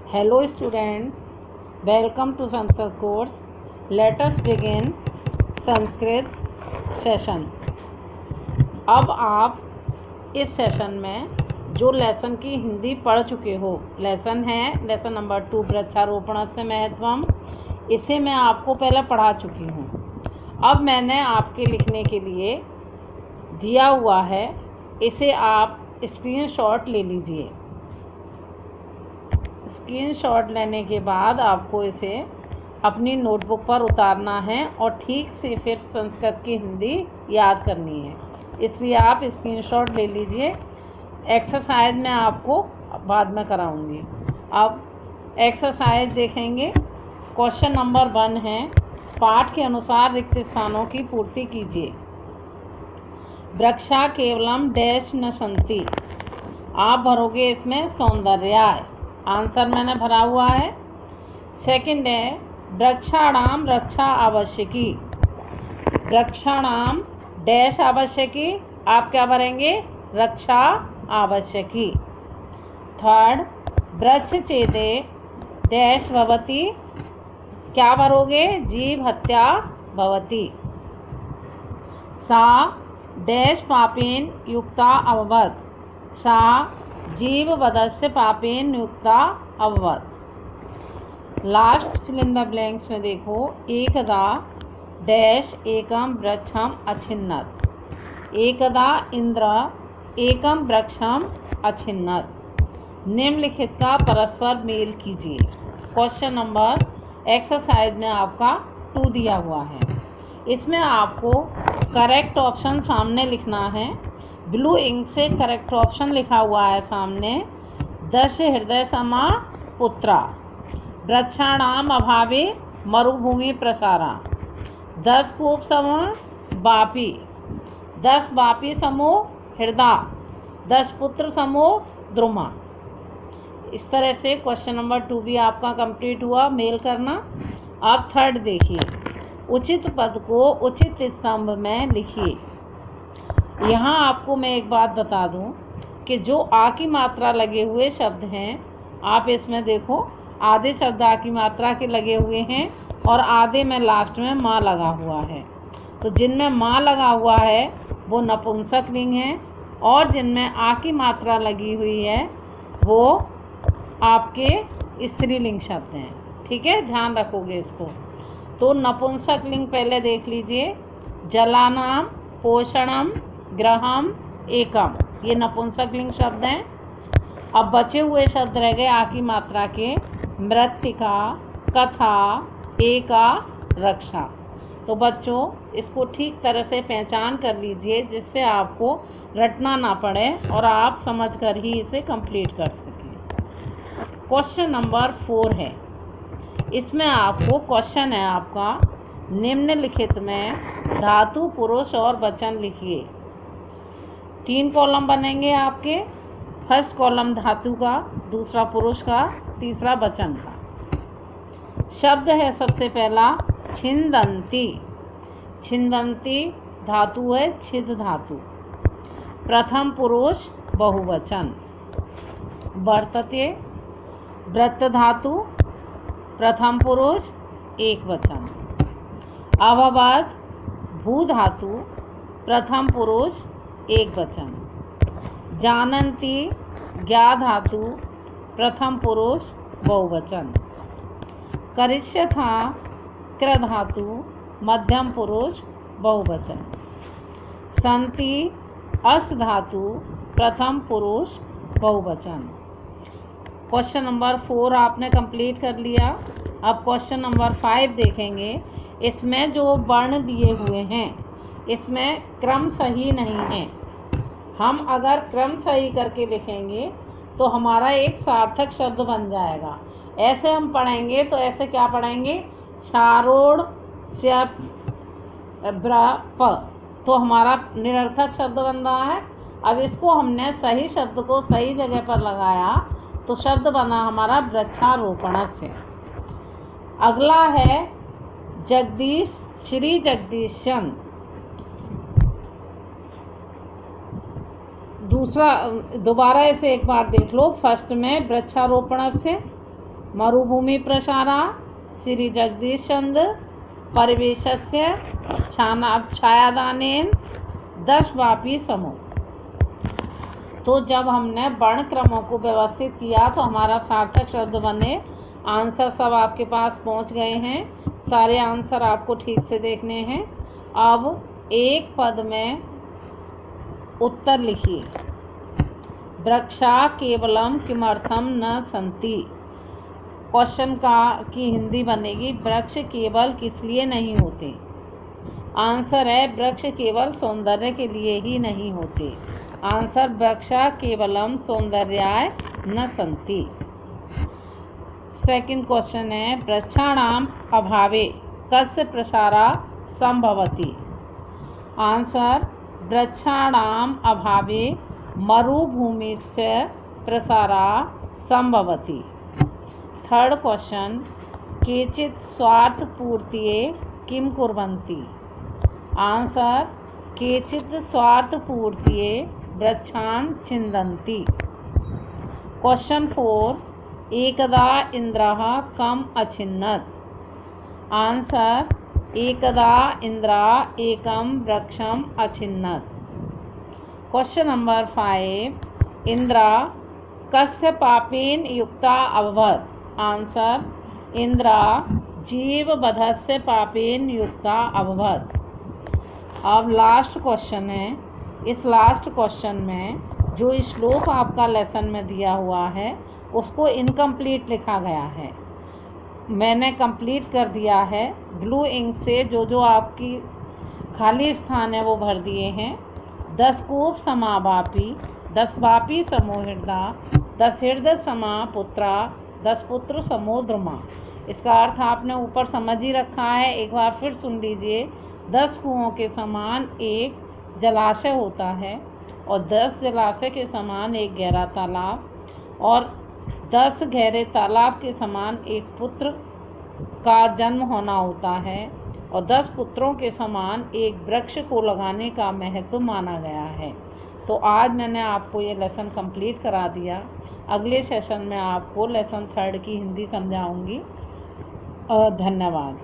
Hello student, welcome to Sanskrit course. Let us begin Sanskrit session. अब आप इस session में जो लेसन की हिंदी पढ़ चुके हो, लेसन है लेसन नंबर 2 वृक्षारोपणस्य महत्वम, इसे मैं आपको पहले पढ़ा चुकी हूँ। अब मैंने आपके लिखने के लिए दिया हुआ है, इसे आप स्क्रीनशॉट ले लीजिए। स्क्रीनशॉट लेने के बाद आपको इसे अपनी नोटबुक पर उतारना है और ठीक से फिर संस्कृत की हिंदी याद करनी है, इसलिए आप स्क्रीनशॉट ले लीजिए। एक्सरसाइज मैं आपको बाद में कराऊंगी। अब एक्सरसाइज देखेंगे। क्वेश्चन नंबर 1 है, पाठ के अनुसार रिक्त स्थानों की पूर्ति कीजिए। वृक्षा केवलम डैश न संति, आप भरोगे इसमें सौंदर्याय, आंसर मैंने भरा हुआ है। सेकंड है, वृक्षाणाम रक्षा आवश्यकी, वृक्षाणाम डैश आवश्यकी, आप क्या भरेंगे, रक्षा आवश्यकी। थर्ड, वृक्ष छेदे डैश भवति, क्या भरोगे, जीव हत्या भवति। सा डैश पापेन युक्ता अभवत्, सा जीव वधस्य पापेन युक्ता अभवत्। Last fill in the blanks में देखो, एकदा डैश एकम वृक्षम अछिन्नत, एकदा इंद्र एकम वृक्षम अछिन्नत। निम्नलिखित का परस्पर मेल कीजिए। क्वेश्चन नंबर एक्सरसाइज में आपका 2 दिया हुआ है, इसमें आपको करेक्ट ऑप्शन सामने लिखना है। ब्लू इंक से करेक्ट ऑप्शन लिखा हुआ है सामने। 10 हृदय समा पुत्रा, वृक्षाणाम अभावे मरुभूमि प्रसारा, 10 कूप समूह बापी, 10 बापी समूह हृदय, 10 पुत्र समूह द्रुमा। इस तरह से क्वेश्चन नंबर 2 भी आपका कंप्लीट हुआ, मेल करना। अब थर्ड देखिए, उचित पद को उचित स्तंभ में लिखिए। यहाँ आपको मैं एक बात बता दूँ कि जो आ की मात्रा लगे हुए शब्द हैं, आप इसमें देखो आधे शब्द आ की मात्रा के लगे हुए हैं और आधे में लास्ट में माँ लगा हुआ है। तो जिनमें माँ लगा हुआ है वो नपुंसक लिंग है, और जिनमें आ की मात्रा लगी हुई है वो आपके स्त्रीलिंग शब्द हैं। ठीक है, ध्यान रखोगे इसको। तो नपुंसक लिंग पहले देख लीजिए, जलानाम, पोषणम, ग्रहम, एकम, ये नपुंसक लिंग शब्द हैं। अब बचे हुए शब्द रह गए आ की मात्रा के, मृत्तिका, कथा, एका, रक्षा। तो बच्चों इसको ठीक तरह से पहचान कर लीजिए, जिससे आपको रटना ना पड़े और आप समझकर ही इसे कंप्लीट कर सकें। क्वेश्चन नंबर 4 है, इसमें आपको क्वेश्चन है आपका, निम्नलिखित में धातु, पुरुष और वचन लिखिए। 3 कॉलम बनेंगे आपके। फर्स्ट कॉलम धातु का, दूसरा पुरुष का, तीसरा वचन का। शब्द है सबसे पहला छिंदंती, छिंदंती धातु है छिद धातु, प्रथम पुरुष बहुवचन। वर्तते वृत्त धातु, प्रथम पुरुष एक वचन। अभवत् भू धातु, प्रथम पुरुष एक वचन। जानन्ति ज्ञा धातु, प्रथम पुरुष बहुवचन। करिष्यथा क्र धातु, मध्यम पुरुष बहुवचन। सन्ति अस धातु, प्रथम पुरुष बहुवचन। क्वेश्चन नंबर 4 आपने कंप्लीट कर लिया। अब क्वेश्चन नंबर 5 देखेंगे। इसमें जो वर्ण दिए हुए हैं, इसमें क्रम सही नहीं है। हम अगर क्रम सही करके लिखेंगे तो हमारा एक सार्थक शब्द बन जाएगा। ऐसे हम पढ़ेंगे तो ऐसे क्या पढ़ेंगे, चारोड़ स्य प, तो हमारा निरर्थक शब्द बन रहा है। अब इसको हमने सही शब्द को सही जगह पर लगाया तो शब्द बना हमारा वृक्षारोपणस्य। अगला है जगदीश, श्री जगदीश चंद। दूसरा, दोबारा इसे एक बार देख लो। फर्स्ट में वृक्षारोपणस्य, मरुभूमि प्रसारा, श्री जगदीश चंद्र, परिवेशस्य छायादानेन, 10 वापी समूह। तो जब हमने वर्ण क्रमों को व्यवस्थित किया तो हमारा सार्थक शब्द बने। आंसर सब आपके पास पहुंच गए हैं। सारे आंसर आपको ठीक से देखने हैं। अब एक पद में उत्तर लिखिए। वृक्षा केवलम किमर्थम न सन्ति। क्वेश्चन की हिंदी बनेगी वृक्ष केवल किस लिए नहीं होते। आंसर है वृक्ष केवल सौंदर्य के लिए ही नहीं होते। आंसर वृक्षा केवलम सौंदर्याय न सन्ति। सेकंड क्वेश्चन है वृक्षाणाम अभावे कस्य प्रसारा संभवति। आंसर वृक्षाणाम अभावे मरुभूमिस्य प्रसारा संभवति। थर्ड क्वेश्चन केचित् स्वार्थपूर्तये किं कुर्वन्ति। आंसर केचित् स्वार्थपूर्तये वृक्षान् छिन्दन्ति। क्वेश्चन 4 एकदा इन्द्रः कम् अछिन्नत्। आंसर एकदा इन्द्रः एकं वृक्षम् अछिन्नत्। क्वेश्चन नंबर 5 इंद्रा कस्य पापेन युक्ता अभवत्। आंसर इंद्रा जीववधस्य पापेन युक्ता अभवत्। अब लास्ट क्वेश्चन है। इस लास्ट क्वेश्चन में जो श्लोक आपका लेसन में दिया हुआ है उसको इनकम्प्लीट लिखा गया है। मैंने कंप्लीट कर दिया है। ब्लू इंक से जो आपकी खाली स्थान है वो भर दिए हैं। 10 कूप समा वापी, 10 वापी समो हृदय, 10 हृदय समा पुत्रा, 10 पुत्र समो द्रुमा। इसका अर्थ आपने ऊपर समझ ही रखा है। एक बार फिर सुन लीजिए। 10 कुओं के समान एक जलाशय होता है और 10 जलाशय के समान एक गहरा तालाब और 10 गहरे तालाब के समान एक पुत्र का जन्म होना होता है और 10 पुत्रों के समान एक वृक्ष को लगाने का महत्व माना गया है। तो आज मैंने आपको ये लेसन कंप्लीट करा दिया। अगले सेशन में आपको लेसन 3 की हिंदी समझाऊंगी। धन्यवाद।